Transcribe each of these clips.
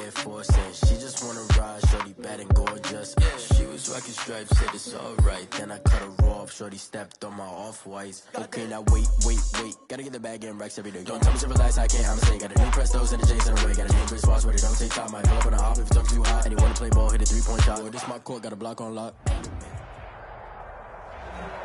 Air Force, and she just wanna ride. Shorty bad and gorgeous. She was rocking stripes, said it's alright. Then I cut her off. Shorty stepped on my off-whites. Okay, now wait. Gotta get the bag and racks every day. Don't tell me to relax, I can't. I'ma say, got a new Prestos and a Jason away. Got a new Chris Fox, where they don't take time. Might pull up on a hop if it's up too hot. And you wanna play ball, hit a 3-point shot. Well, this my court, got a block on lock.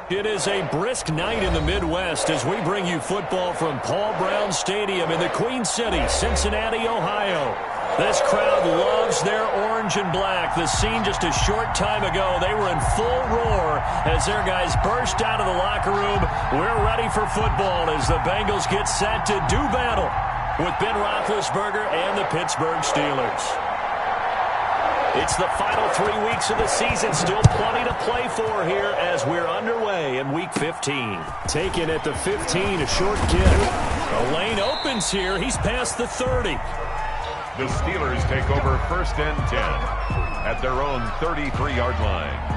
It is a brisk night in the Midwest as we bring you football from Paul Brown Stadium in the Queen City, Cincinnati, Ohio. This crowd loves their orange and black. The scene just a short time ago, they were in full roar as their guys burst out of the locker room. We're ready for football as the Bengals get set to do battle with Ben Roethlisberger and the Pittsburgh Steelers. It's the final 3 weeks of the season. Still plenty to play for here as we're underway in Week 15. Taken at the 15, a short kick. The lane opens here. He's past the 30. The Steelers take over 1st and 10 at their own 33-yard line.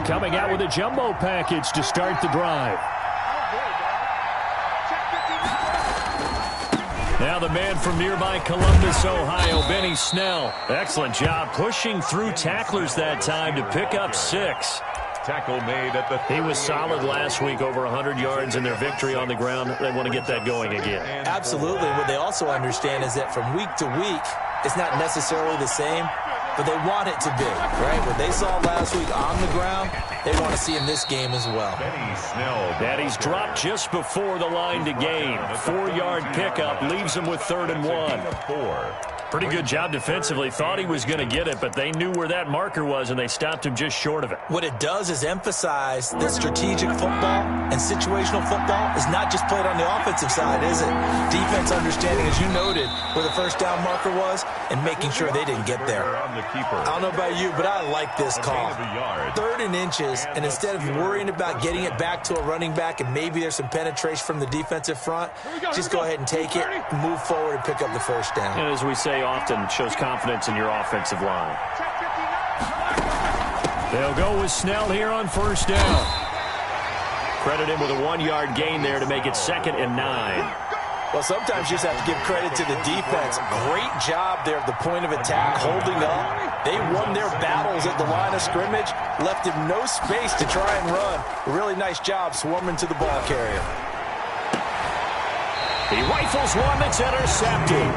Coming out with a jumbo package to start the drive. Now the man from nearby Columbus, Ohio, Benny Snell. Excellent job pushing through tacklers that time to pick up 6. Tackle made at the 30. He was solid last week, over 100 yards in their victory on the ground. They want to get that going again. Absolutely. What they also understand is that from week to week, it's not necessarily the same, but they want it to be, right? What they saw last week on the ground, they want to see in this game as well. Benny Snell. That he's dropped just before the line to gain. 4-yard pickup leaves him with 3rd and 1. Pretty good job defensively. Thought he was going to get it, but they knew where that marker was, and they stopped him just short of it. What it does is emphasize that strategic football and situational football is not just played on the offensive side, is it? Defense understanding, as you noted, where the first down marker was and making sure they didn't get there. I don't know about you, but I like this call. 3rd and inches, and instead of worrying about getting it back to a running back and maybe there's some penetration from the defensive front, just go ahead and take it, move forward, and pick up the first down. And as we say often, shows confidence in your offensive line. They'll go with Snell here on 1st down. Credit him with a 1-yard gain there to make it 2nd and 9. Well, sometimes you just have to give credit to the defense. Great job there at the point of attack, holding up. They won their battles at the line of scrimmage, left him no space to try and run. A really nice job swarming to the ball carrier. He rifles one that's intercepted.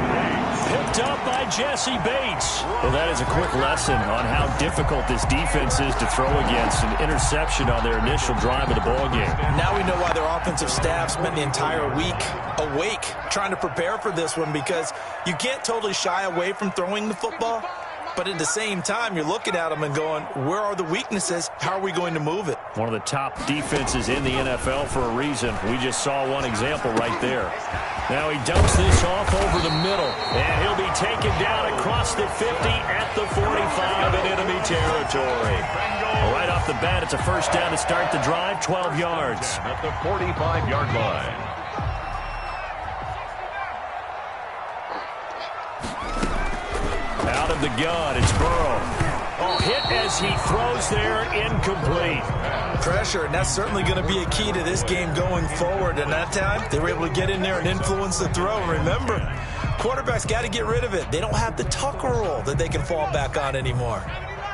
Picked up by Jesse Bates. Well, that is a quick lesson on how difficult this defense is to throw against. An interception on their initial drive of the ballgame. Now we know why their offensive staff spent the entire week awake trying to prepare for this one, because you can't totally shy away from throwing the football. But at the same time, you're looking at them and going, where are the weaknesses? How are we going to move it? One of the top defenses in the NFL for a reason. We just saw one example right there. Now he dumps this off over the middle, and he'll be taken down across the 50 at the 45 in enemy territory. Right off the bat, it's a 1st down to start the drive, 12 yards. At the 45-yard line. Out of the gun, it's Burrow. Oh, hit as he throws there, incomplete. Pressure, and that's certainly going to be a key to this game going forward. And that time, they were able to get in there and influence the throw. And remember, quarterbacks got to get rid of it. They don't have the Tucker rule that they can fall back on anymore.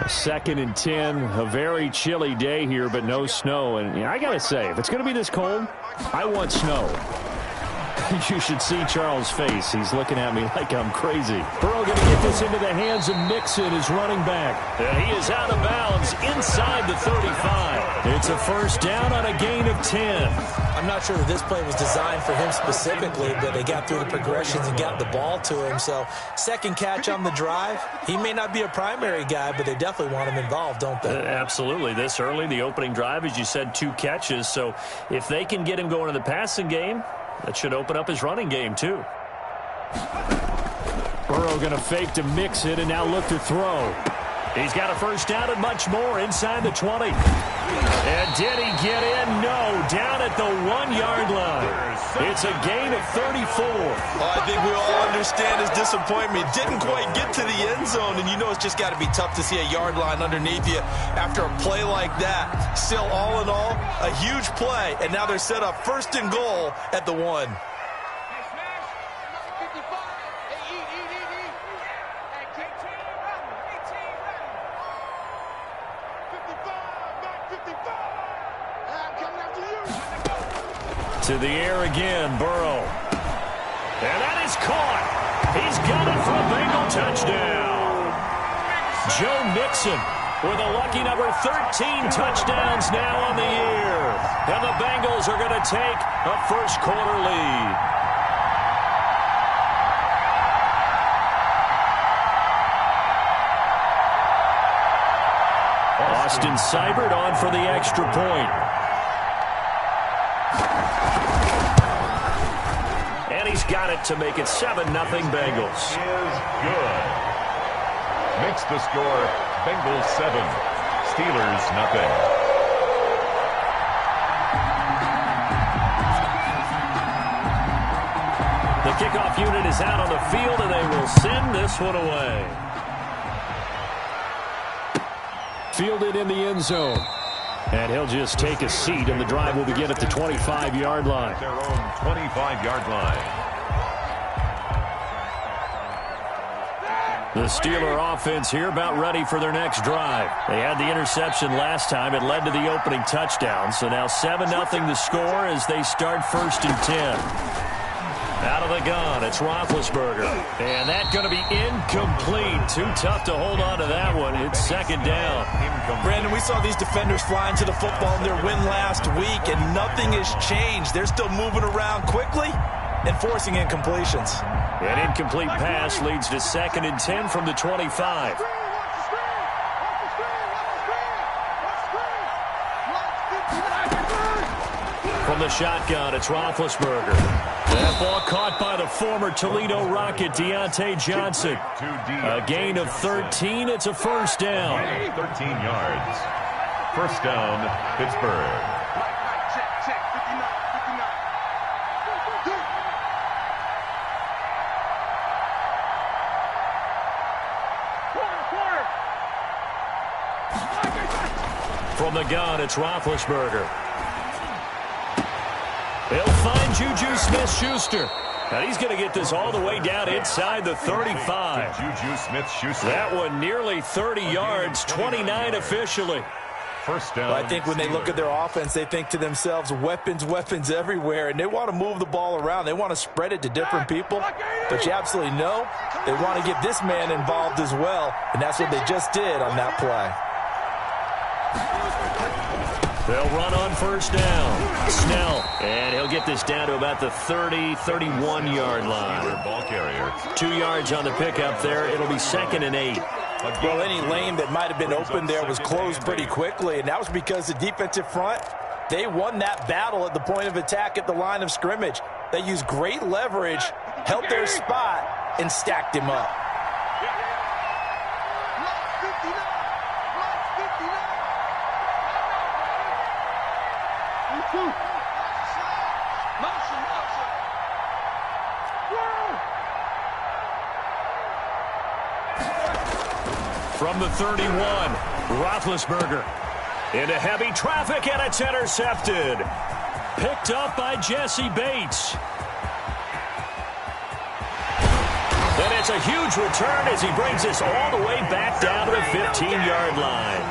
2nd and 10, a very chilly day here, but no snow. And I got to say, if it's going to be this cold, I want snow. You should see Charles' face. He's looking at me like I'm crazy. Burrow going to get this into the hands of Mixon, his running back. And he is out of bounds inside the 35. It's a 1st down on a gain of 10. I'm not sure that this play was designed for him specifically, but they got through the progressions and got the ball to him. So 2nd catch on the drive. He may not be a primary guy, but they definitely want him involved, don't they? Absolutely. This early, the opening drive, as you said, 2 catches. So if they can get him going in the passing game, that should open up his running game, too. Burrow going to fake to mix it and now look to throw. He's got a first down and much more inside the 20. And did he get in? No, down at the 1-yard line. It's a gain of 34. I think we all understand his disappointment. Didn't quite get to the end zone, and you know it's just got to be tough to see a yard line underneath you after a play like that. Still, all in all, a huge play, and now they're set up first and goal at the 1. To the air again, Burrow. And that is caught. He's got it for a Bengal touchdown. Joe Mixon with a lucky number 13 touchdowns now on the year. And the Bengals are going to take a first-quarter lead. Austin Seibert on for the extra point. And he's got it to make it 7-0 Bengals. Is good. Makes the score Bengals 7, Steelers nothing. The kickoff unit is out on the field, and they will send this one away. Fielded in the end zone. And he'll just take a seat, and the drive will begin at the 25-yard line. Their own 25-yard line. The Steeler offense here about ready for their next drive. They had the interception last time. It led to the opening touchdown. So now 7-0 the score as they start 1st and 10. Out of the gun, it's Roethlisberger. And that's going to be incomplete. Too tough to hold on to that one. It's 2nd down. Brandon, we saw these defenders flying to the football in their win last week, and nothing has changed. They're still moving around quickly and forcing incompletions. An incomplete pass leads to 2nd and 10 from the 25. From the shotgun, it's Roethlisberger. That ball caught by the former Toledo Rocket, Deontay Johnson. A gain of 13. It's a first down. 13 yards. First down, Pittsburgh. From the gun, it's Roethlisberger. They'll find Juju Smith-Schuster. And he's going to get this all the way down inside the 35. Juju Smith-Schuster. That one nearly 30 yards, 29 officially. First down. Well, I think when they look at their offense, they think to themselves, weapons, weapons everywhere, and they want to move the ball around. They want to spread it to different people. But you absolutely know they want to get this man involved as well, and that's what they just did on that play. They'll run on first down. Snell, and he'll get this down to about the 30, 31-yard line. Ball carrier. 2 yards on the pickup there. It'll be 2nd and 8. Well, any lane that might have been open there was closed pretty quickly, and that was because the defensive front, they won that battle at the point of attack at the line of scrimmage. They used great leverage, held their spot, and stacked him up. From the 31, Roethlisberger into heavy traffic, and it's intercepted. Picked up by Jesse Bates. And it's a huge return as he brings this all the way back down to the 15-yard line.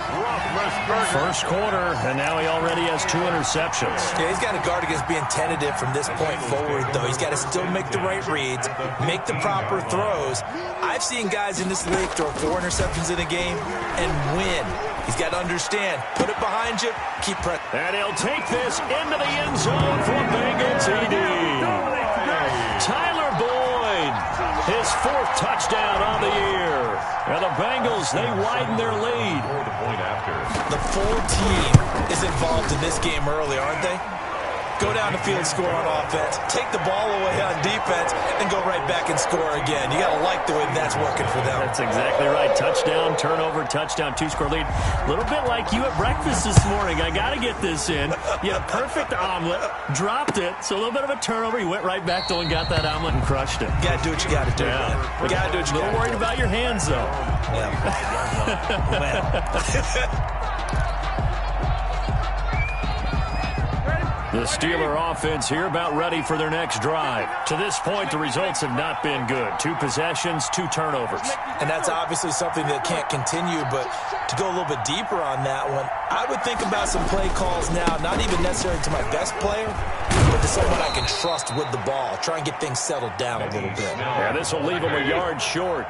First quarter, and now he already has 2 interceptions. Yeah, he's got to guard against being tentative from this point forward, though. He's got to still make the right reads, make the proper throws. I've seen guys in this league throw 4 interceptions in a game and win. He's got to understand, put it behind you, keep pressing. And he'll take this into the end zone for a Bengals TD. Tyler Boyd, his 4th touchdown on the year. And the Bengals, they widen their lead. The point after. The full team is involved in this game early, aren't they? go down the field, score on offense, take the ball away on defense, and go right back and score again. You got to like the way that's working for them. That's exactly right. Touchdown, turnover, touchdown, two-score lead. A little bit like you at breakfast this morning. I got to get this in. You had a perfect omelet, dropped it, so a little bit of a turnover. You went right back to and got that omelet and crushed it. You got to do what you got to do. Yeah. You got to do what you got to do. A little worried about your hands, though. Yeah. The Steeler offense here about ready for their next drive. To this point, the results have not been good. 2 possessions, 2 turnovers. And that's obviously something that can't continue, but to go a little bit deeper on that one, I would think about some play calls now, not even necessarily to my best player, but to someone I can trust with the ball. Try and get things settled down a little bit. Yeah, this will leave them a yard short.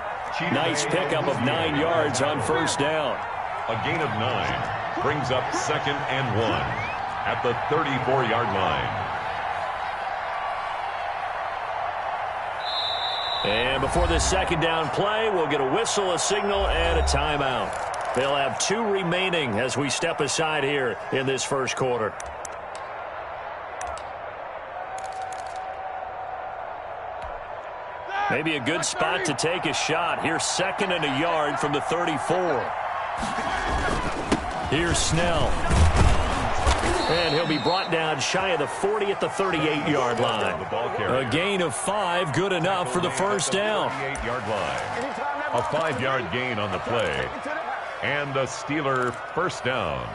Nice pickup of 9 yards on first down. A gain of 9 brings up 2nd and 1 at the 34-yard line. And before this second down play, we'll get a whistle, a signal, and a timeout. They'll have 2 remaining as we step aside here in this first quarter. Maybe a good spot to take a shot. Here's 2nd and a yard from the 34. Here's Snell. And he'll be brought down shy of the 40 at the 38-yard line. A gain of 5, good enough for the first down. 38-yard line. A 5-yard gain on the play. And a Steeler first down.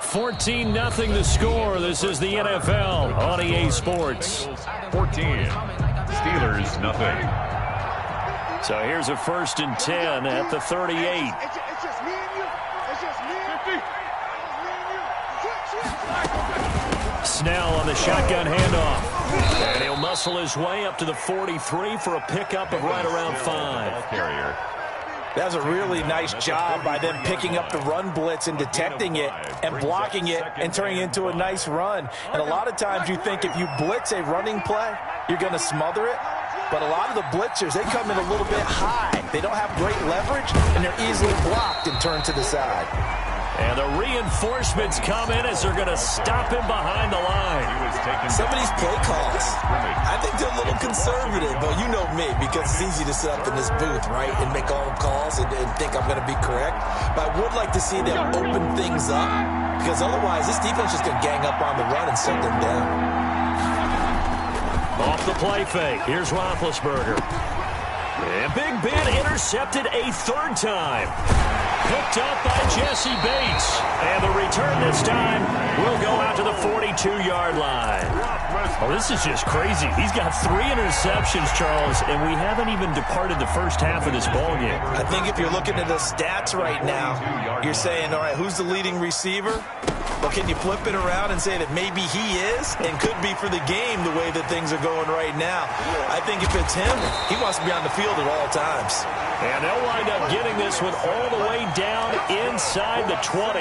14-0 the score. This is the NFL on EA Sports. 14. Steelers nothing. So here's a 1st and 10 at the 38. Snell on the shotgun handoff. And he'll muscle his way up to the 43 for a pickup of right around 5. That was a really nice job by them picking up the run blitz and detecting it and blocking it and turning it into a nice run. And a lot of times you think if you blitz a running play, you're going to smother it. But a lot of the blitzers, they come in a little bit high. They don't have great leverage, and they're easily blocked and turned to the side. And the reinforcements come in as they're going to stop him behind the line. Some of these play calls, I think they're a little conservative, but you know me, because it's easy to sit up in this booth, right, and make all the calls and think I'm going to be correct. But I would like to see them open things up, because otherwise this defense is going to gang up on the run and shut them down. Off the play fake, here's Roethlisberger. And Big Ben intercepted a 3rd time. Picked up by Jesse Bates. And the return this time will go out to the 42-yard line. Oh, this is just crazy. He's got 3 interceptions, Charles, and we haven't even departed the first half of this ballgame. I think if you're looking at the stats right now, you're saying, all right, who's the leading receiver? Or can you flip it around and say that maybe he is and could be for the game the way that things are going right now? I think if it's him, he wants to be on the field at all times. And they'll wind up getting this one all the way down inside the 20.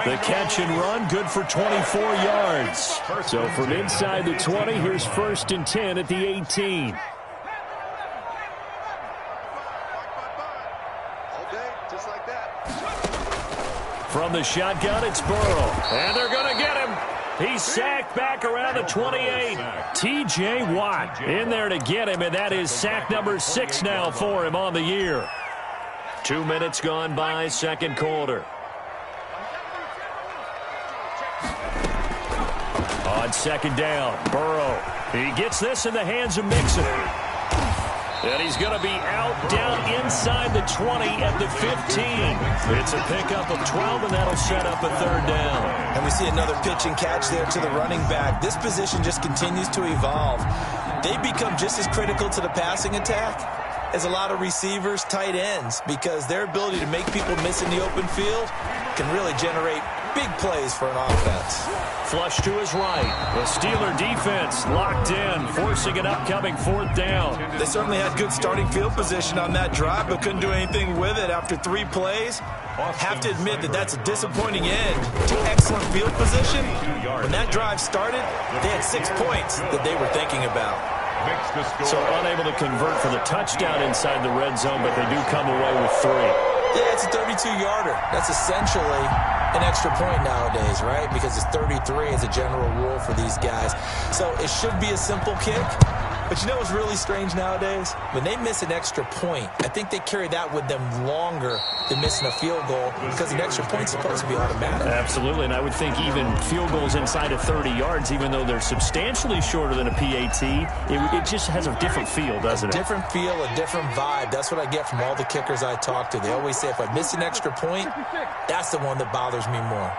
The catch and run, good for 24 yards. So from inside the 20, here's 1st and 10 at the 18. From the shotgun, it's Burrow. And they're going to get him. He's sacked back around the 28. T.J. Watt in there to get him, and that is sack number 6 now for him on the year. 2 minutes gone by, second quarter. On second down, Burrow. He gets this in the hands of Mixon. And he's going to be out down inside the 20 at the 15. It's a pickup of 12, and that'll set up a 3rd down. And we see another pitch and catch there to the running back. This position just continues to evolve. They become just as critical to the passing attack as a lot of receivers, tight ends, because their ability to make people miss in the open field can really generate big plays for an offense. Flush to his right. The Steeler defense locked in, forcing an upcoming 4th down. They certainly had good starting field position on that drive, but couldn't do anything with it after 3 plays. Have to admit that that's a disappointing end to excellent field position. When that drive started, they had 6 points that they were thinking about. So unable to convert for the touchdown inside the red zone, but they do come away with 3. Yeah, it's a 32-yarder. That's essentially an extra point nowadays, right? Because it's 33 as a general rule for these guys. So it should be a simple kick. But you know what's really strange nowadays? When they miss an extra point, I think they carry that with them longer than missing a field goal because an extra point's supposed to be automatic. Absolutely, and I would think even field goals inside of 30 yards, even though they're substantially shorter than a PAT, it just has a different feel, doesn't it? A different feel, a different vibe. That's what I get from all the kickers I talk to. They always say if I miss an extra point, that's the one that bothers me more.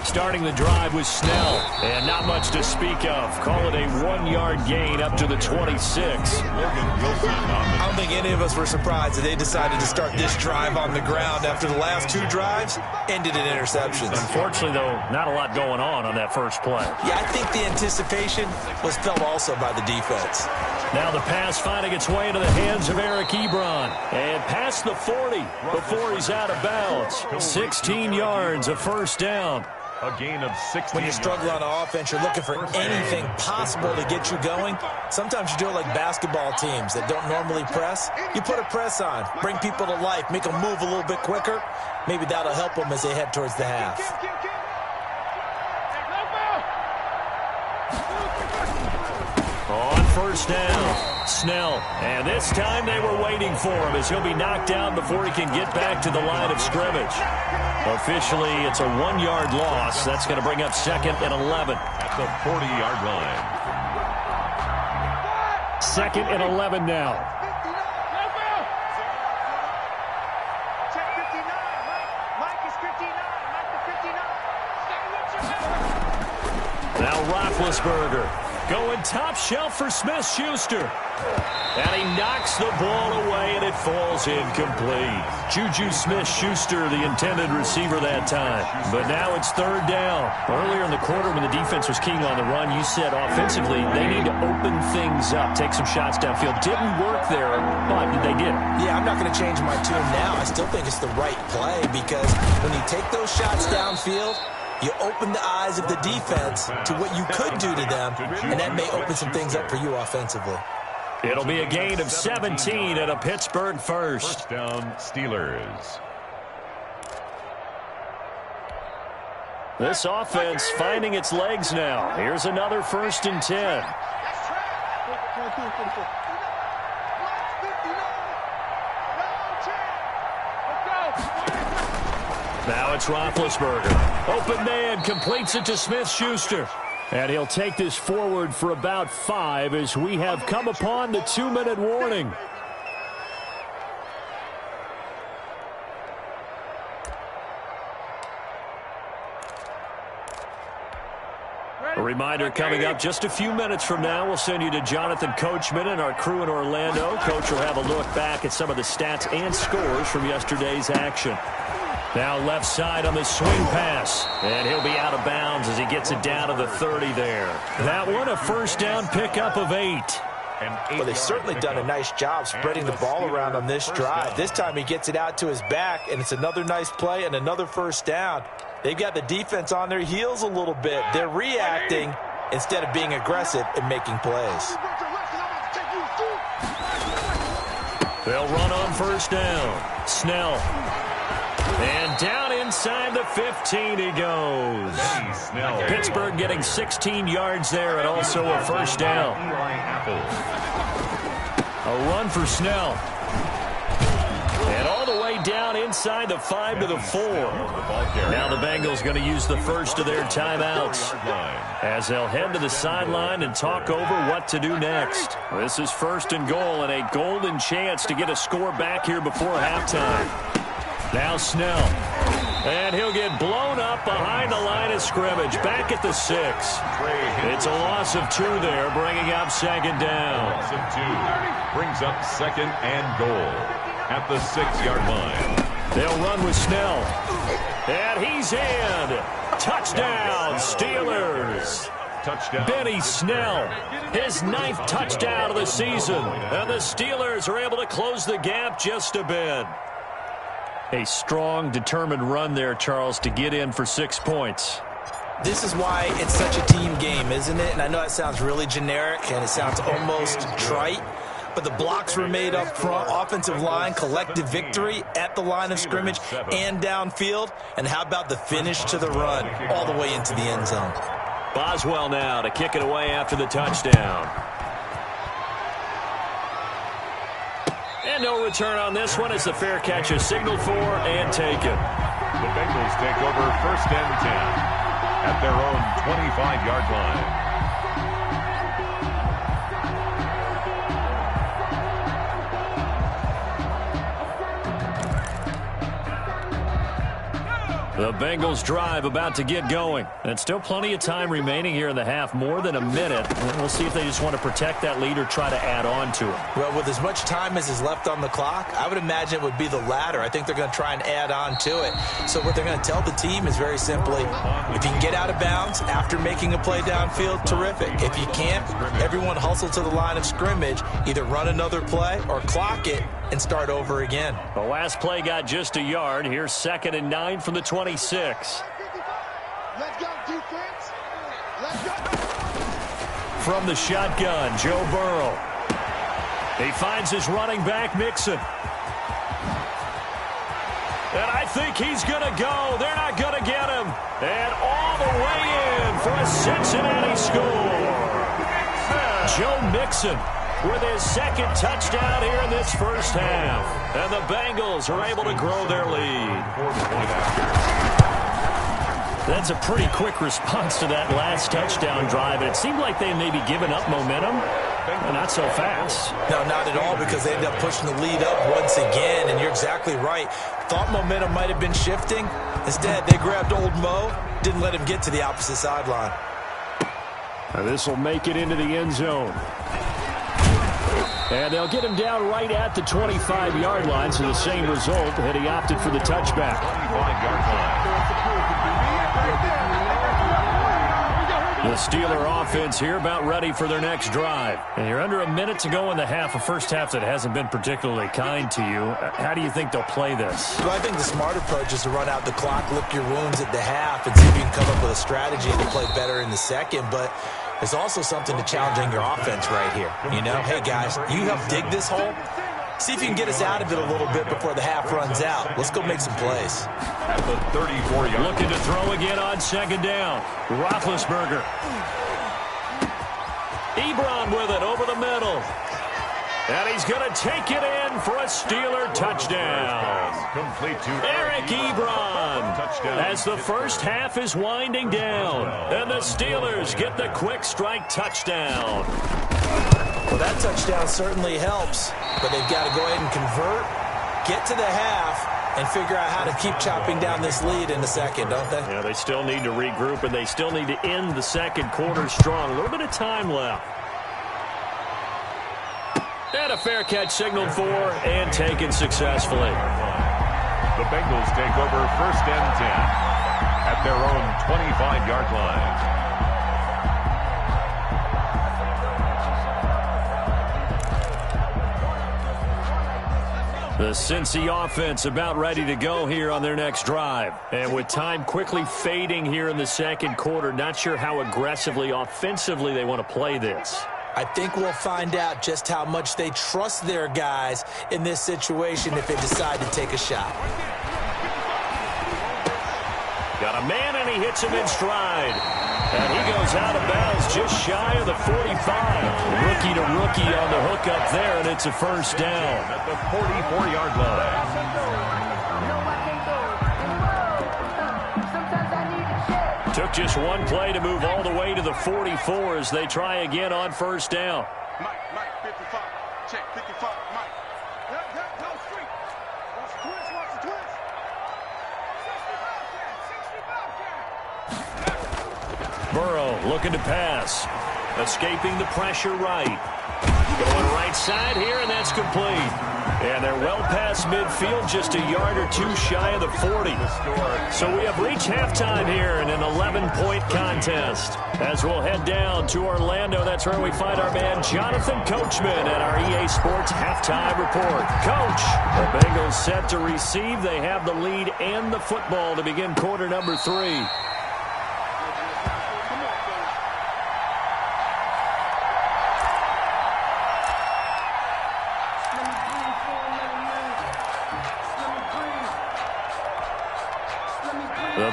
Starting the drive was Snell, and not much to speak of. Call it a 1-yard gain up to the 26. I don't think any of us were surprised that they decided to start this drive on the ground after the last 2 drives ended in interceptions. Unfortunately, though, not a lot going on that first play. Yeah, I think the anticipation was felt also by the defense. Now the pass finding its way into the hands of Eric Ebron. And past the 40 before he's out of bounds. 16 yards, a first down. A gain of 16. When you struggle on offense, you're looking for anything possible to get you going. Sometimes you do it like basketball teams that don't normally press. You put a press on, bring people to life, make them move a little bit quicker. Maybe that'll help them as they head towards the half. On first down, Snell. And this time they were waiting for him as he'll be knocked down before he can get back to the line of scrimmage. Officially, it's a 1-yard loss. That's going to bring up 2nd and 11. At the 40-yard line. 2nd and 11 now. Now Roethlisberger going top shelf for Smith-Schuster. And he knocks the ball away, and it falls incomplete. Juju Smith-Schuster, the intended receiver that time. But now it's 3rd down. Earlier in the quarter when the defense was keying on the run, you said offensively they need to open things up, take some shots downfield. Didn't work there, but they did. Yeah, I'm not going to change my tune now. I still think it's the right play because when you take those shots downfield, you open the eyes of the defense to what you could do to them, and that may open some things up for you offensively. It'll be a gain of 17 and a Pittsburgh first. First down, Steelers. This offense finding its legs now. Here's another 1st and 10. Now it's Roethlisberger. Open man, completes it to Smith-Schuster. And he'll take this forward for about 5 as we have come upon the 2-minute warning. A reminder coming up just a few minutes from now. We'll send you to Jonathan Coachman and our crew in Orlando. Coach will have a look back at some of the stats and scores from yesterday's action. Now left side on the swing pass. And he'll be out of bounds as he gets it down to the 30 there. That one a first down pickup of 8. Well, they've certainly done a nice job spreading the ball around on this drive. This time he gets it out to his back, and it's another nice play and another first down. They've got the defense on their heels a little bit. They're reacting instead of being aggressive and making plays. They'll run on first down. Snell. And down inside the 15 he goes. Pittsburgh getting 16 yards there and also a first down. A run for Snell. And all the way down inside the 5 to the 4. Now the Bengals going to use the first of their timeouts as they'll head to the sideline and talk over what to do next. This is 1st and goal and a golden chance to get a score back here before halftime. Now Snell. And he'll get blown up behind the line of scrimmage. Back at the 6. It's a loss of 2 there, bringing up 2nd down. Loss of 2 brings up 2nd and goal at the 6-yard line. They'll run with Snell. And he's in. Touchdown, Steelers. Touchdown. Benny Snell, his 9th touchdown of the season. And the Steelers are able to close the gap just a bit. A strong, determined run there, Charles, to get in for 6 points. This is why it's such a team game, isn't it? And I know that sounds really generic and it sounds almost trite, but the blocks were made up front. Offensive line, collective victory at the line of scrimmage and downfield. And how about the finish to the run all the way into the end zone? Boswell now to kick it away after the touchdown. And no return on this one as the fair catch is signaled for and taken. The Bengals take over 1st and 10 at their own 25-yard line. The Bengals drive about to get going. And still plenty of time remaining here in the half, more than a minute. We'll see if they just want to protect that lead or try to add on to it. Well, with as much time as is left on the clock, I would imagine it would be the latter. I think they're going to try and add on to it. So what they're going to tell the team is very simply, if you can get out of bounds after making a play downfield, terrific. If you can't, everyone hustle to the line of scrimmage, either run another play or clock it and start over again. The last play got just a yard. Here's 2nd and 9 from the 26. Let's go, defense. Let's go. From the shotgun, Joe Burrow. He finds his running back, Mixon. And I think he's going to go. They're not going to get him. And all the way in for a Cincinnati score. Joe Mixon with his 2nd touchdown here in this first half. And the Bengals are able to grow their lead. That's a pretty quick response to that last touchdown drive. And it seemed like they may be giving up momentum. Not so fast. No, not at all, because they ended up pushing the lead up once again. And you're exactly right. Thought momentum might have been shifting. Instead, they grabbed old Mo, didn't let him get to the opposite sideline. This will make it into the end zone. And they'll get him down right at the 25-yard line, so the same result, had he opted for the touchback. 25-yard line. The Steeler offense here about ready for their next drive. And you're under a minute to go in the half, a first half that hasn't been particularly kind to you. How do you think they'll play this? Well, I think the smart approach is to run out the clock, lick your wounds at the half, and see if you can come up with a strategy to play better in the second. But there's also something to challenging your offense right here. You know, hey, guys, you help dig this hole. See if you can get us out of it a little bit before the half runs out. Let's go make some plays. At the 34-yard line. Looking to throw again on 2nd down. Roethlisberger. Ebron with it over the middle. And he's going to take it in for a Steeler touchdown. Complete to Eric Ebron. Touchdown. As the first half is winding down. And the Steelers get the quick strike touchdown. Well, that touchdown certainly helps, but they've got to go ahead and convert, get to the half, and figure out how to keep chopping down this lead in the second, don't they? Yeah, they still need to regroup, and they still need to end the second quarter strong. A little bit of time left. And a fair catch signaled for and taken successfully. The Bengals take over 1st and 10 at their own 25-yard line. The Cincy offense about ready to go here on their next drive. And with time quickly fading here in the second quarter, not sure how aggressively, offensively they want to play this. I think we'll find out just how much they trust their guys in this situation if they decide to take a shot. Got a man, and he hits him in stride. And he goes out of bounds just shy of the 45. Rookie to rookie on the hook up there, and it's a first down. At the 44-yard line. Took just one play to move all the way to the 44 as they try again on first down. Mike, 55. Check, 55. Mike. Go street. Watch the twist, watch the twist. 60 Bobcat. Burrow looking to pass. Escaping the pressure right. Going right side here, and that's complete. And they're well past midfield, just a yard or two shy of the 40. So we have reached halftime here in an 11-point contest. As we'll head down to Orlando, that's where we find our man Jonathan Coachman at our EA Sports Halftime Report. Coach, the Bengals set to receive. They have the lead and the football to begin quarter number 3.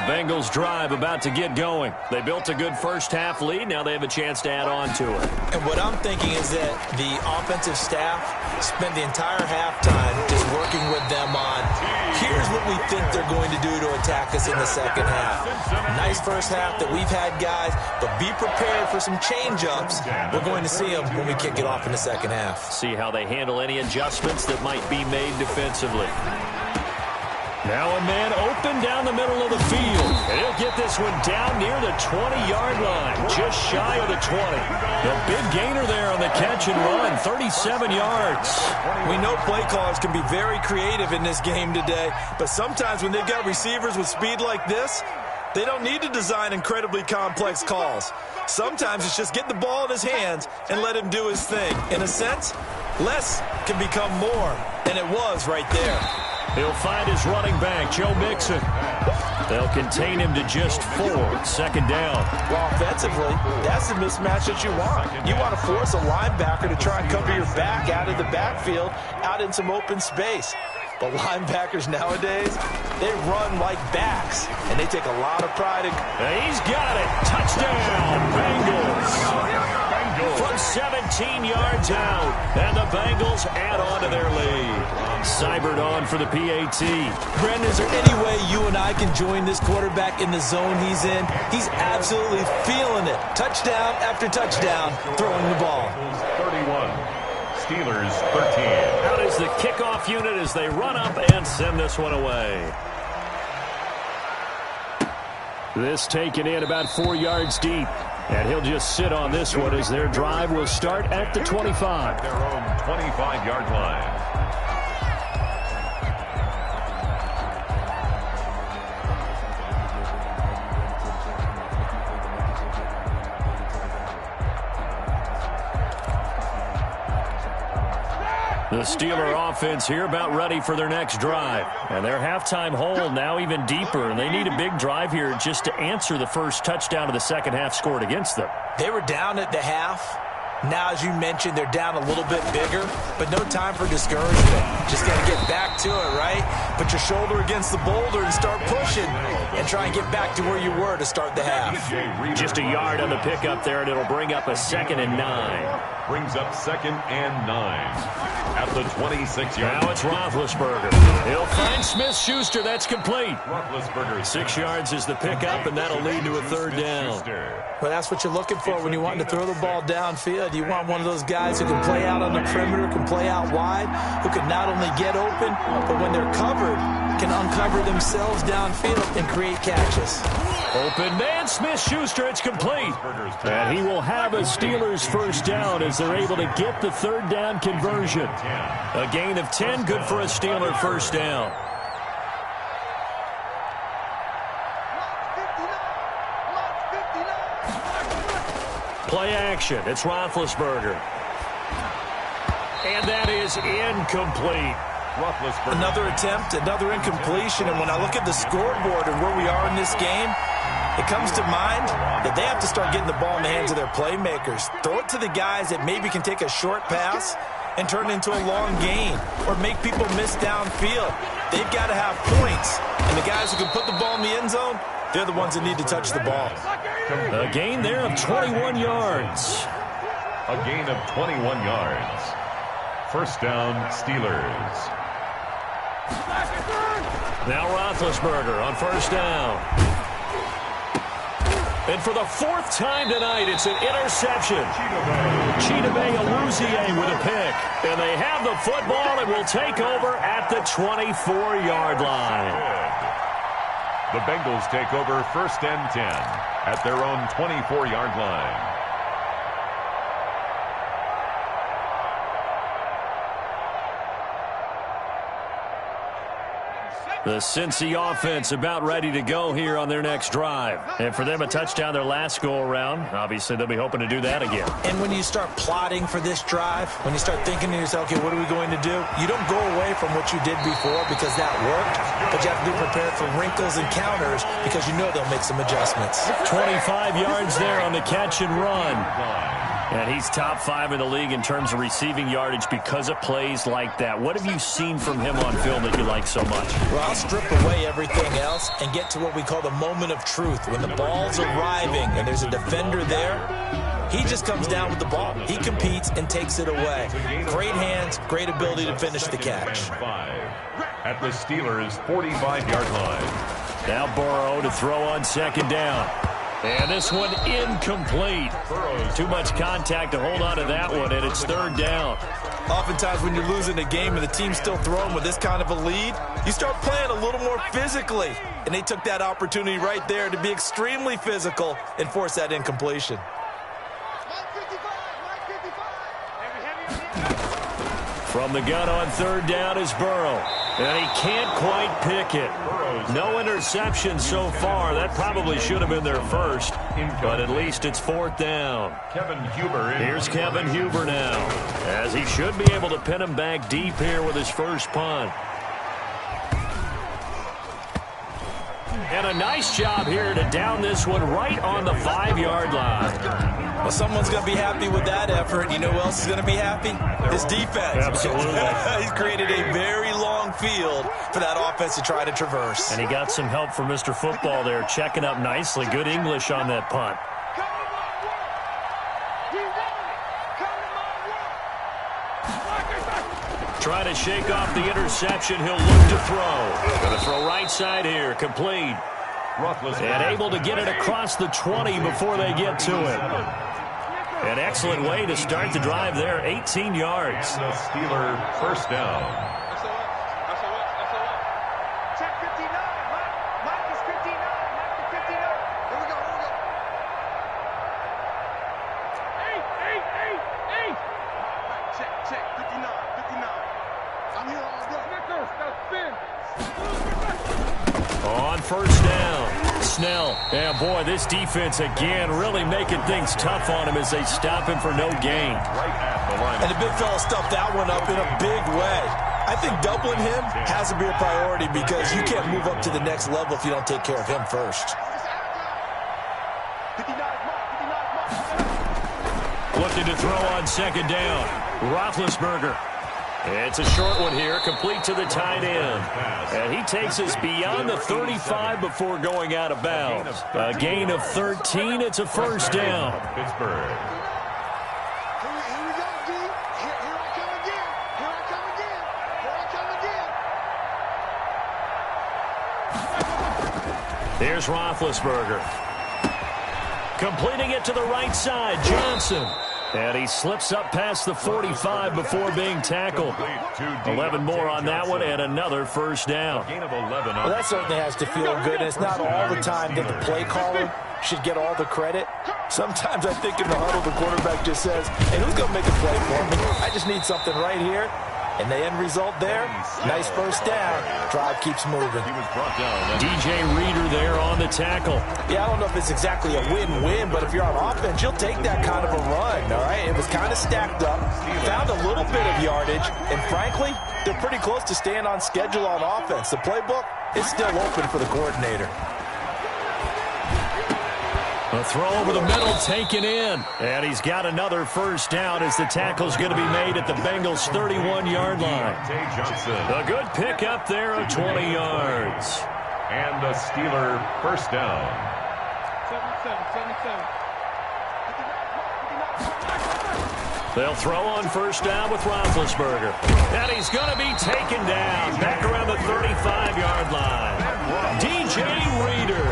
Bengals drive about to get going. They built a good first-half lead. Now they have a chance to add on to it. And what I'm thinking is that the offensive staff spent the entire halftime just working with them on, here's what we think they're going to do to attack us in the second half. Nice first half that we've had, guys, but be prepared for some change-ups. We're going to see them when we kick it off in the second half. See how they handle any adjustments that might be made defensively. Now a man open down the middle of the field. And he'll get this one down near the 20-yard line, just shy of the 20. The big gainer there on the catch and run, 37 yards. We know play callers can be very creative in this game today, but sometimes when they've got receivers with speed like this, they don't need to design incredibly complex calls. Sometimes it's just get the ball in his hands and let him do his thing. In a sense, less can become more, and it was right there. He'll find his running back, Joe Mixon. They'll contain him to just 4. Second down. Well, offensively, that's the mismatch that you want. You want to force a linebacker to try and cover your back out of the backfield, out in some open space. But linebackers nowadays, they run like backs, and they take a lot of pride in... He's got it. Touchdown, Bengals. From 17 yards out, and the Bengals add on to their lead. Cybered on for the PAT. Brendan, is there any way you and I can join this quarterback in the zone he's in? He's absolutely feeling it. Touchdown after touchdown, throwing the ball. 31. Steelers 13. Out is the kickoff unit as they run up and send this one away. This taken in about 4 yards deep. And he'll just sit on this one as their drive will start at the 25. Their own 25-yard line. The Steeler offense here about ready for their next drive. And their halftime hole now even deeper, and they need a big drive here just to answer the first touchdown of the second half scored against them. They were down at the half. Now, as you mentioned, they're down a little bit bigger, but no time for discouragement. Just got to get back to it, right? Put your shoulder against the boulder and start pushing and try and get back to where you were to start the half. Just a yard on the pickup there, and it'll bring up a 2nd and 9. Brings up 2nd and 9. At the 26-yard. Now it's Roethlisberger. He'll find Smith-Schuster. That's complete. Roethlisberger. 6 yards is the pickup, and that'll lead to a 3rd down. Well, that's what you're looking for when you want to throw the ball downfield. You want one of those guys who can play out on the perimeter, can play out wide, who can not only get open, but when they're covered, can uncover themselves downfield and create catches. Open man, Smith-Schuster, it's complete. And he will have a Steelers first down as they're able to get the 3rd down conversion. A gain of 10, good for a Steeler first down. Play action, it's Roethlisberger. And that is incomplete. Another attempt, another incompletion, and when I look at the scoreboard and where we are in this game, it comes to mind that they have to start getting the ball in the hands of their playmakers. Throw it to the guys that maybe can take a short pass and turn it into a long gain or make people miss downfield. They've got to have points, and the guys who can put the ball in the end zone, they're the ones that need to touch the ball. A gain there of 21 yards. A gain of 21 yards. First down, Steelers. Now Roethlisberger on first down. And for the 4th time tonight, it's an interception. Chidobe Awuzie with a pick. And they have the football and will take over at the 24-yard line. The Bengals take over 1st and 10 at their own 24-yard line. The Cincy offense about ready to go here on their next drive. And for them, a touchdown their last go-around. Obviously, they'll be hoping to do that again. And when you start plotting for this drive, when you start thinking to yourself, okay, what are we going to do? You don't go away from what you did before because that worked, but you have to be prepared for wrinkles and counters because you know they'll make some adjustments. 25 yards there on the catch and run. And he's top 5 in the league in terms of receiving yardage because of plays like that. What have you seen from him on film that you like so much? Well, I'll strip away everything else and get to what we call the moment of truth. When the ball's arriving and there's a defender there, he just comes down with the ball. He competes and takes it away. Great hands, great ability to finish the catch. At the Steelers' 45-yard line. Now Burrow to throw on second down. And this one incomplete. Too much contact to hold on to that one, and it's third down. Oftentimes when you're losing a game and the team's still throwing with this kind of a lead, you start playing a little more physically. And they took that opportunity right there to be extremely physical and force that incompletion. From the gun on third down is Burrow. And he can't quite pick it. No interception so far. That probably should have been their first. But at least it's fourth down. Here's Kevin Huber now, as he should be able to pin him back deep here with his first punt. And a nice job here to down this one right on the 5-yard line. Well, someone's going to be happy with that effort. You know who else is going to be happy? His defense. Absolutely. He's created a very long field for that offense to try to traverse. And he got some help from Mr. Football there, checking up nicely. Good English on that punt. Try to shake off the interception. He'll look to throw. Going to throw right side here. Complete. And able to get it across the 20 before they get to it. An excellent way to start the drive there. 18 yards. The Steeler first down. Check 59. Mike is 59. Mike is 59. Here we go. Hey. Check 59. 59. I'm here all day. Snickers, that's spin. On first down, Snell. Yeah, boy, this defense again really making things tough on him as they stop him for no gain. Right at the line. And the big fella stuffed that one up in a big way. I think doubling him has to be a priority because you can't move up to the next level if you don't take care of him first. 59 Mike. Looking to throw on second down. Roethlisberger. It's a short one here, complete to the tight end. And he takes us beyond the 35 before going out of bounds. A gain of 13, it's a first down. Pittsburgh. Here we go, D. Here I come again. Here's Roethlisberger. Completing it to the right side, Johnson. And he slips up past the 45 before being tackled. 11 more on that one and another first down. Well, that certainly has to feel good. And it's not all the time that the play caller should get all the credit. Sometimes I think in the huddle, the quarterback just says, hey, who's going to make a play for me? I just need something right here. And the end result there, nice first down. Drive keeps moving. DJ Reader there on the tackle. Yeah, I don't know if it's exactly a win-win, but if you're on offense, you'll take that kind of a run, all right? It was kind of stacked up, found a little bit of yardage, and frankly, they're pretty close to staying on schedule on offense. The playbook is still open for the coordinator. A throw over the middle taken in. And he's got another first down as the tackle's going to be made at the Bengals' 31-yard line. A good pickup there of 20 yards. And the Steeler first down. 77. They'll throw on first down with Roethlisberger. And he's going to be taken down back around the 35-yard line. DJ Reader.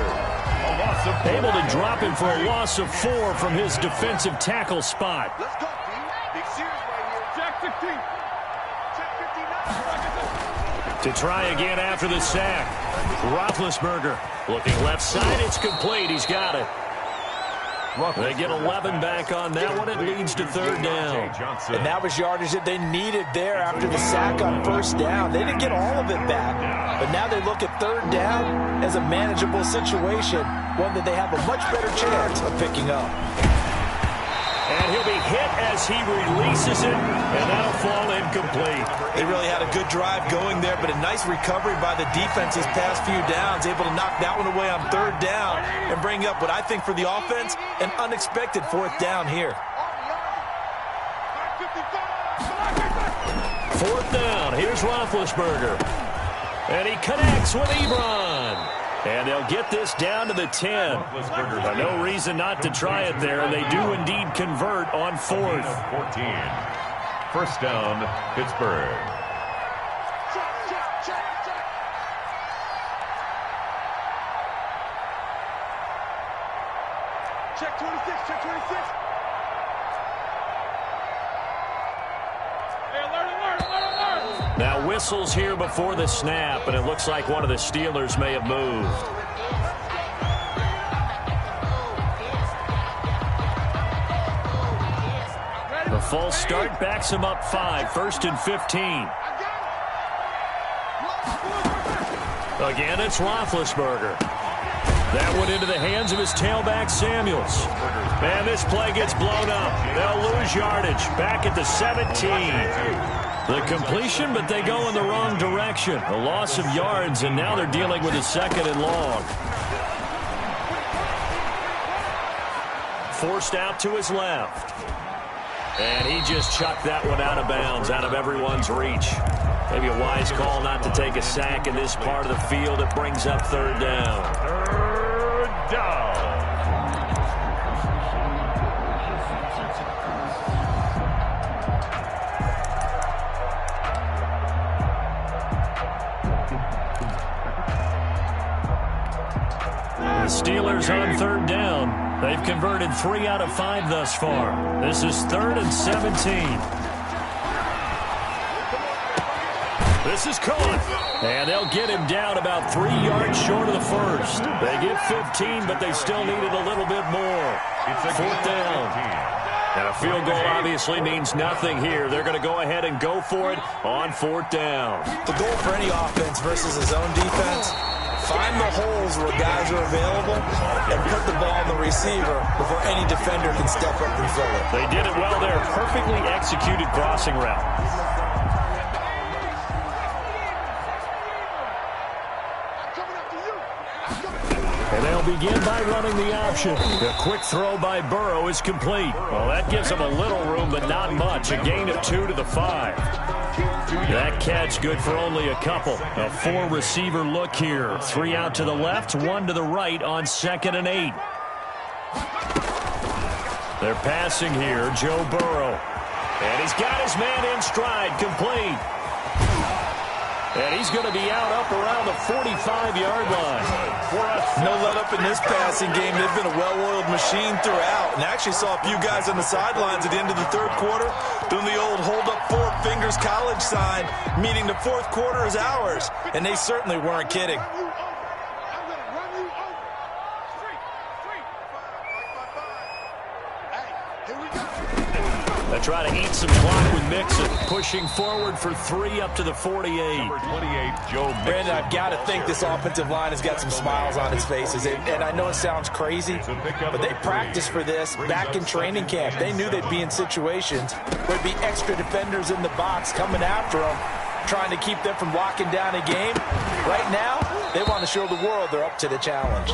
Able to drop him for a loss of 4 from his defensive tackle spot. Let's go, D. Big series right here. Check 15. Check 59. To try again after the sack. Roethlisberger looking left side. It's complete. He's got it. They get 11 back on that one. It leads to third down. And that was yardage that they needed there after the sack on first down. They didn't get all of it back. But now they look at third down as a manageable situation, one that they have a much better chance of picking up. And he'll be hit as he releases it, and that'll fall incomplete. They really had a good drive going there, but a nice recovery by the defense these past few downs, able to knock that one away on third down and bring up what I think for the offense, an unexpected fourth down here. 4th down. Here's Roethlisberger. And he connects with Ebron. And they'll get this down to the 10. No reason not to try it there, and they do indeed convert on 4th. 14. 1st down, Pittsburgh. Check 26, check 26. Hey, alert, alert, alert, alert. Now whistles here before the snap, and it looks like one of the Steelers may have moved. The false start backs him up 5, 1st and 15. Again, it's Roethlisberger. That went into the hands of his tailback, Samuels. And this play gets blown up. They'll lose yardage. Back at the 17. The completion, but they go in the wrong direction. A loss of yards, and now they're dealing with a 2nd and long. Forced out to his left. And he just chucked that one out of bounds, out of everyone's reach. Maybe a wise call not to take a sack in this part of the field. It brings up 3rd down. 3rd down. The Steelers on 3rd down. They've converted 3 out of 5 thus far. This is 3rd and 17. This is caught. And they'll get him down about 3 yards short of the 1st. They get 15, but they still needed a little bit more. 4th down. And a field goal obviously means nothing here. They're going to go ahead and go for it on 4th down. The goal for any offense versus his own defense, find the holes where guys are available and put the ball on the receiver before any defender can step up and fill it. They did it well there. Perfectly executed crossing route. And they'll begin by running the option. The quick throw by Burrow is complete. Well, that gives them a little room, but not much. A gain of 2 to the 5. That catch good for only a couple. A 4-receiver look here. 3 out to the left, 1 to the right on 2nd and 8. They're passing here, Joe Burrow. And he's got his man in stride, complete. And he's going to be out up around the 45-yard line. No let up in this passing game. They've been a well-oiled machine throughout. And I actually saw a few guys on the sidelines at the end of the 3rd quarter doing the old hold up 4 fingers college sign, meaning the 4th quarter is ours. And they certainly weren't kidding. They try to eat some clock with Mixon, pushing forward for 3 up to the 48. Number 28, Joe Mixon. Brandon, I've got to think this offensive line has got some smiles on its faces. And I know it sounds crazy, but they practiced for this back in training camp. They knew they'd be in situations where there'd be extra defenders in the box coming after them, trying to keep them from locking down a game. Right now, they want to show the world they're up to the challenge.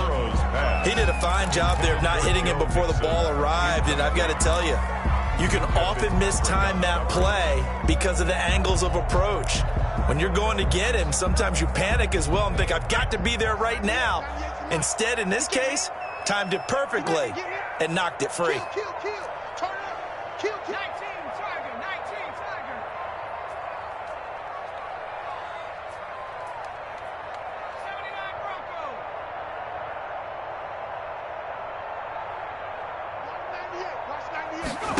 He did a fine job there of not hitting him before the ball arrived, and I've got to tell you, you can often mistime that play because of the angles of approach. When you're going to get him, sometimes you panic as well and think, I've got to be there right now. Instead, in this case, timed it perfectly and knocked it free. Turn up. Kill. 19 Tiger. 19 Tiger. 79 Bronco. 98. Watch 98.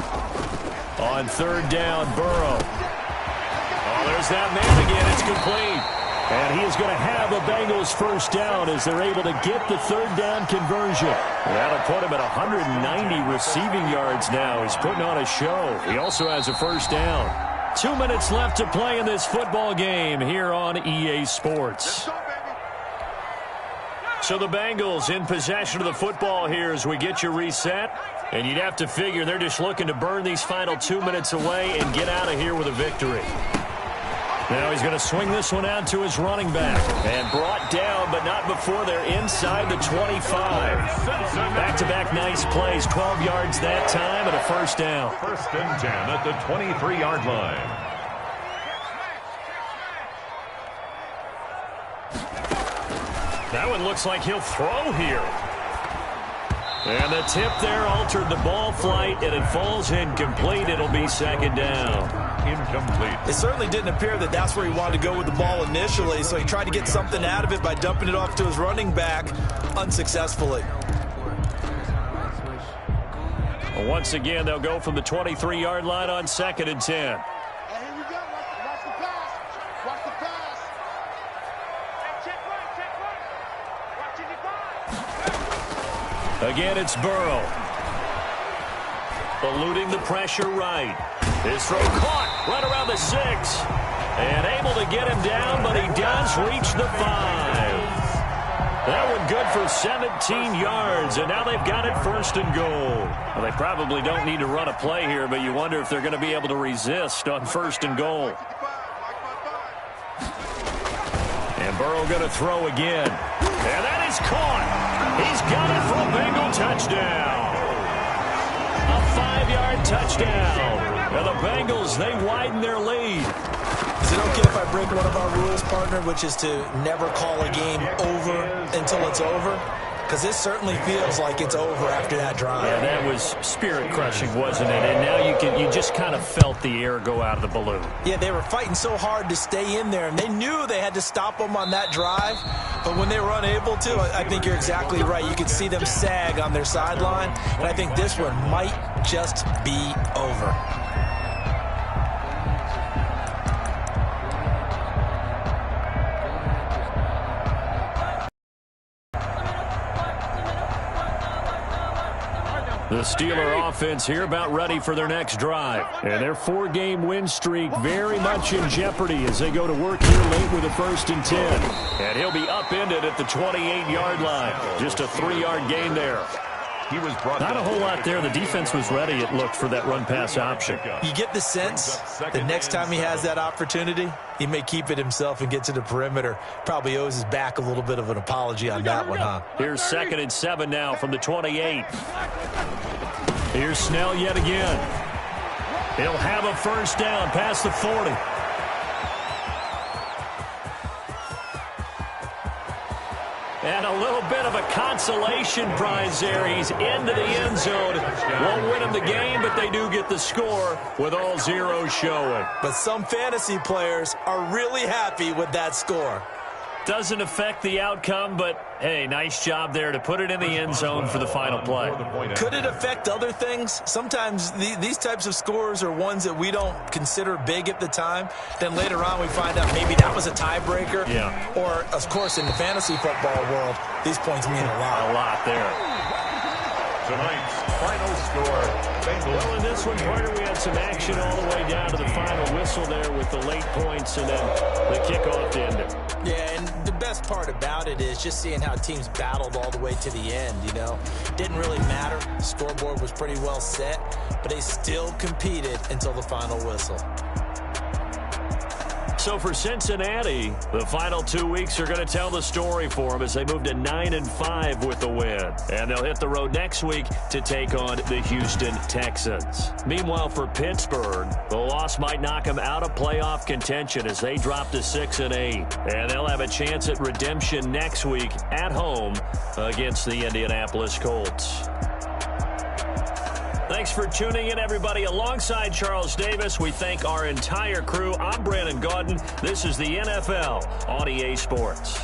On 3rd down, Burrow. Oh, there's that man again. It's complete. And he is going to have the Bengals 1st down as they're able to get the 3rd down conversion. That'll put him at 190 receiving yards now. He's putting on a show. He also has a 1st down. 2 minutes left to play in this football game here on EA Sports. So the Bengals in possession of the football here as we get you reset. And you'd have to figure they're just looking to burn these final 2 minutes away and get out of here with a victory. Now he's going to swing this one out to his running back. And brought down, but not before they're inside the 25. Back-to-back nice plays, 12 yards that time and a 1st down. 1st and 10 at the 23-yard line. That one looks like he'll throw here. And the tip there altered the ball flight, and it falls incomplete. It'll be second down. Incomplete. It certainly didn't appear that that's where he wanted to go with the ball initially, so he tried to get something out of it by dumping it off to his running back unsuccessfully. Once again, they'll go from the 23-yard line on 2nd and 10. And here we go. Watch the pass. Watch the pass. Hey, check right. Watch it. Again, it's Burrow. Eluding the pressure right. His throw caught right around the 6. And able to get him down, but he does reach the 5. That one good for 17 yards, and now they've got it 1st and goal. Well, they probably don't need to run a play here, but you wonder if they're going to be able to resist on 1st and goal. And Burrow going to throw again. And that is caught. He's got it for a Bengal touchdown. A 5-yard touchdown. And the Bengals, they widen their lead. Is it okay if I break one of our rules, partner, which is to never call a game over until it's over? Because this certainly feels like it's over after that drive. Yeah, that was spirit-crushing, wasn't it? And now you just kind of felt the air go out of the balloon. Yeah, they were fighting so hard to stay in there, and they knew they had to stop them on that drive. But when they were unable to, I think you're exactly right. You could see them sag on their sideline, and I think this one might just be over. The Steeler offense here about ready for their next drive. And their 4-game win streak very much in jeopardy as they go to work here late with a 1st and 10. And he'll be upended at the 28-yard line. Just a 3-yard gain there. He was brought Not a whole lot there. The defense was ready, it looked, for that run-pass option. You get the sense that next time he has that opportunity, he may keep it himself and get to the perimeter. Probably owes his back a little bit of an apology on that one, huh? Here's 2nd and 7 now from the 28. Here's Snell yet again. He'll have a 1st down past the 40. And a little bit of a consolation prize there. He's into the end zone. Won't win him the game, but they do get the score with all zeros showing. But some fantasy players are really happy with that score. Doesn't affect the outcome, but, hey, nice job there to put it in the end zone for the final play. Could it affect other things? Sometimes these types of scores are ones that we don't consider big at the time. Then later on we find out maybe that was a tiebreaker. Yeah. Or, of course, in the fantasy football world, these points mean a lot. A lot there. Tonight's final score. Well, in this one, Carter, we had some action all the way down to the final whistle there with the late points and then the kickoff to end it. Yeah, and the best part about it is just seeing how teams battled all the way to the end, you know. Didn't really matter. The scoreboard was pretty well set, but they still competed until the final whistle. So for Cincinnati, the final 2 weeks are going to tell the story for them as they move to 9-5 with the win. And they'll hit the road next week to take on the Houston Texans. Meanwhile, for Pittsburgh, the loss might knock them out of playoff contention as they drop to 6-8. And they'll have a chance at redemption next week at home against the Indianapolis Colts. Thanks for tuning in, everybody. Alongside Charles Davis, we thank our entire crew. I'm Brandon Gaudin. This is the NFL on EA Sports.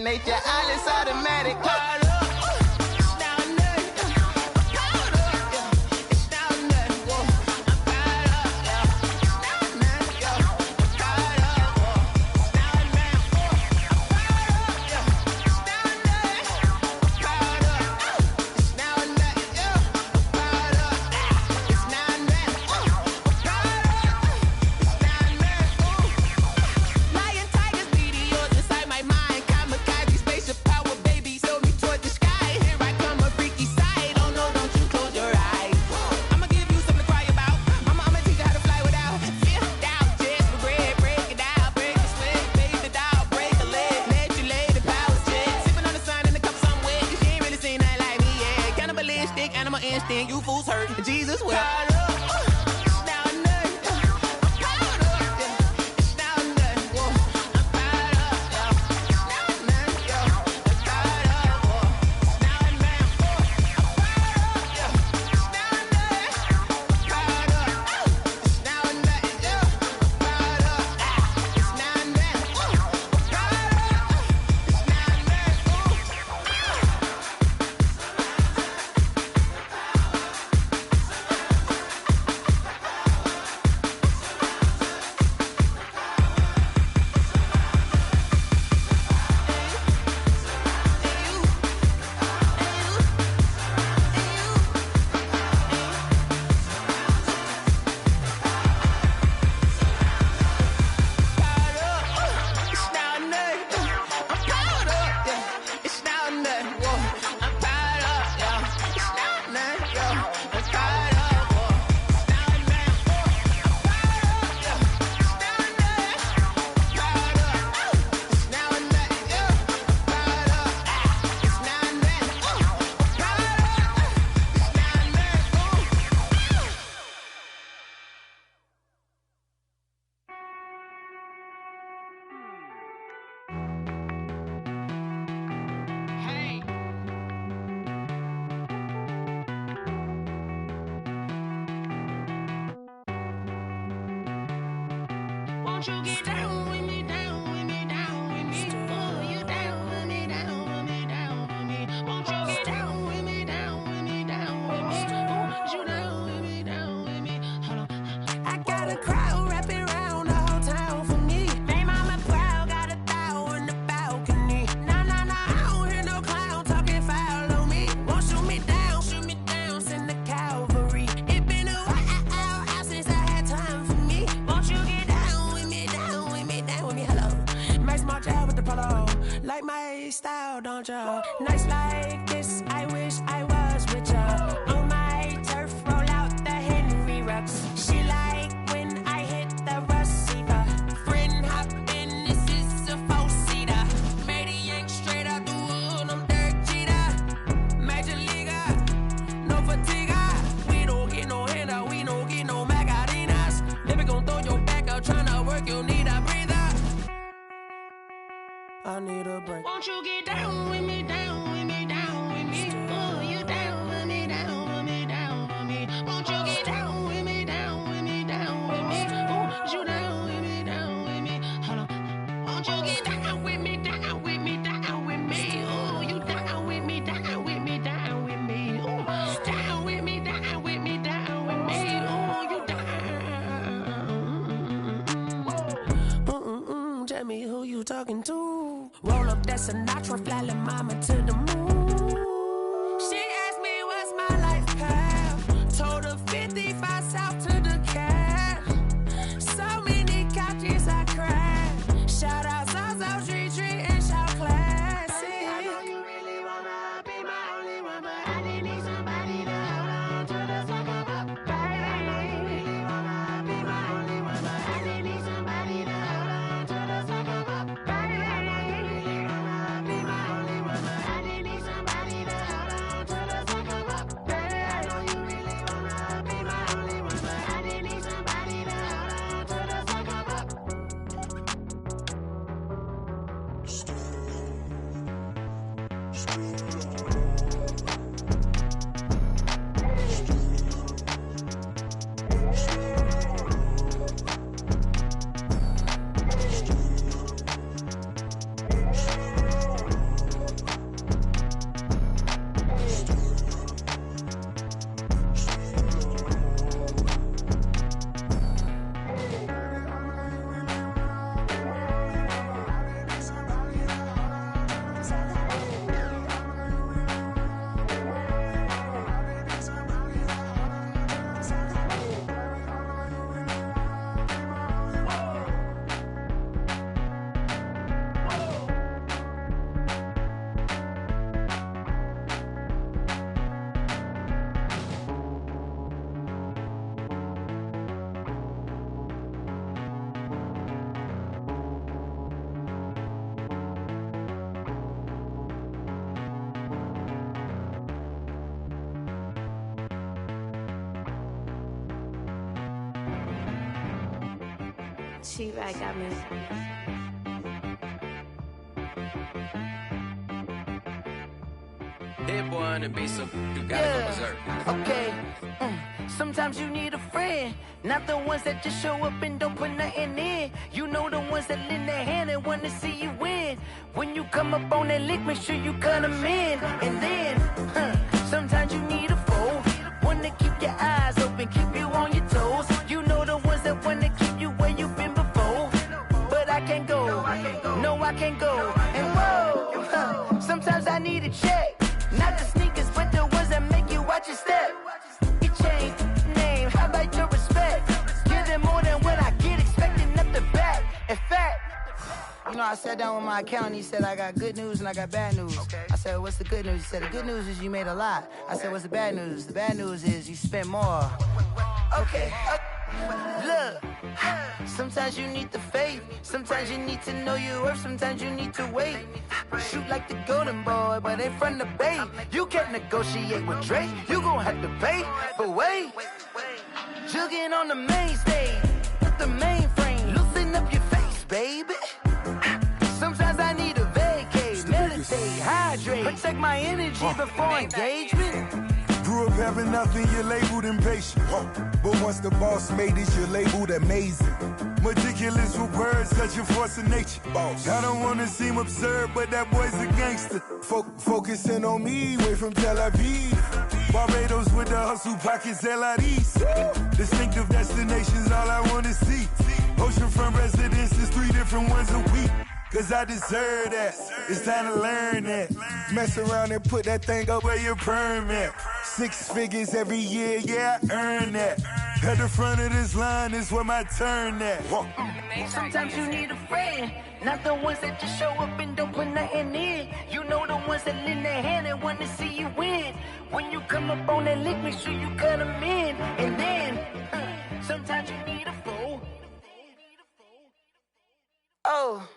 nature, all is automatic. You fools hurt. Jesus will. Won't you get down with me, down with me, down with me? Oh, you down with me, down with me, down with me. Won't you get down with me, down with me, down with me? Oh, you down with me, down with me? Hold on. I got a crowd wrapping around the whole town for me. They mama proud, got a thou in the balcony. Nah, nah, nah, I don't hear no clown talking foul on me. Won't shoot me down, send the cavalry. It been a while since I had time for me. Won't you get down with me, down with me, down with me? Hello. Max March out with the polo. Like my style, don't ya? Nights like this, I wish I was with ya. On my turf, roll out the Henry Rux. She like when I hit the receiver. Friend hop in, this is a four-seater. Made a yank straight out the wood, I'm Derek Jeter. Major leaguer, no fatigue. We don't get no handout, we don't get no Macarinas. Never gon' throw your back out, tryna work, you need a breather. I need a break. Won't you get down with me, down with me, down with me? Oh, you down with me, down with me, down with me? Won't you get down with me, down with me, down with me? Oh, you down with me, down with me? Hold on. Won't you get down with me, down with me, down with me? Oh, you down with me, down with me, down with me? Oh, down with me, down with me, down with me? Oh, you down. Tell me who you talking to. Roll up that Sinatra, fly la mama to the moon. She asked me what's my life path. Told her 55 south to the cab. So many couches I cried. Shout out South Street and shout classic. I know you really wanna be my only one, but I didn't need somebody to hold on to the second up. Baby, I know you really wanna be my only one, but I didn't need somebody to hold on to the second up. Baby, I know you really wanna be my only one, but I didn't She right got me. Hit boy on the beat, so you gotta go berserk. Okay. Sometimes you need a friend, not the ones that just show up and don't put nothing in. You know the ones that lend their hand and want to see you win. When you come up on that lick, make sure you cut them in. And then, sometimes you need a foe, one to keep your eyes open, keep you on your toes. You know the ones that want to keep you where you've been before. But I can't go, no I can't go. And whoa, sometimes I need a check. Not the sneakers, but the ones that make you watch your step. Your chain, name, how about your respect? Give them more than what I get, expecting up the back. In fact, you know, I sat down with my accountant, he said, I got good news and I got bad news. I said, what's the good news? He said, the good news is you made a lot. I said, what's the bad news? The bad news is you spent more. Okay, look, sometimes you need the faith, sometimes you need to know your worth, sometimes you need to wait. Shoot like the golden boy, but ain't from the bay. You can't negotiate with Drake, you gon' have to pay. But wait, jugging on the main stage, with the mainframe, loosen up your face, baby. Sometimes I need a vacate, meditate, hydrate, protect my energy before engagement. Grew up having nothing, you're labeled impatient. But once the boss made it, you're labeled amazing. Meticulous with words, such a force of nature. I don't wanna seem absurd, but that boy's a gangster. Focusing on me, way from Tel Aviv. Barbados with the hustle pockets, LIDs. Distinctive destinations, all I wanna see. Oceanfront residences, 3 different ones a week. Cause I deserve that, it's time to learn that. Mess around and put that thing up where your permit. 6 figures every year, yeah, I earn that. At the front of this line is where my turn at. Sometimes you need a friend, not the ones that just show up and don't put nothing in. You know the ones that lend their hand and want to see you win. When you come up on that lick, make sure you cut them in. And then, sometimes you need a fool. Oh.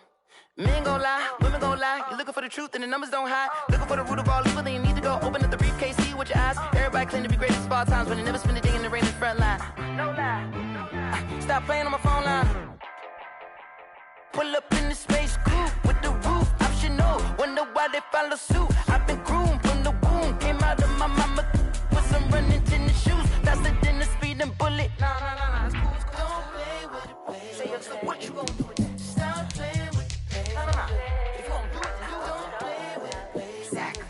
Men gon' lie, women gon' lie. You're looking for the truth and the numbers don't hide. Looking for the root of all evil, then you need to go open up the briefcase, see with your eyes. Everybody claim to be greatest of all times, but they never spend a day in the rain in the front line. No lie. Stop playing on my phone line. Pull up in the space coupe with the roof optional. Wonder why they follow suit. I've been groomed from the womb. Came out of my mama with some running tennis shoes. Faster than the speeding bullet. Nah, it's cool, it's cool. Don't play with it, play. Say, yo, so what you gon' do with that? Stop playing with it. If you gon' do it, you don't play with it. Exactly.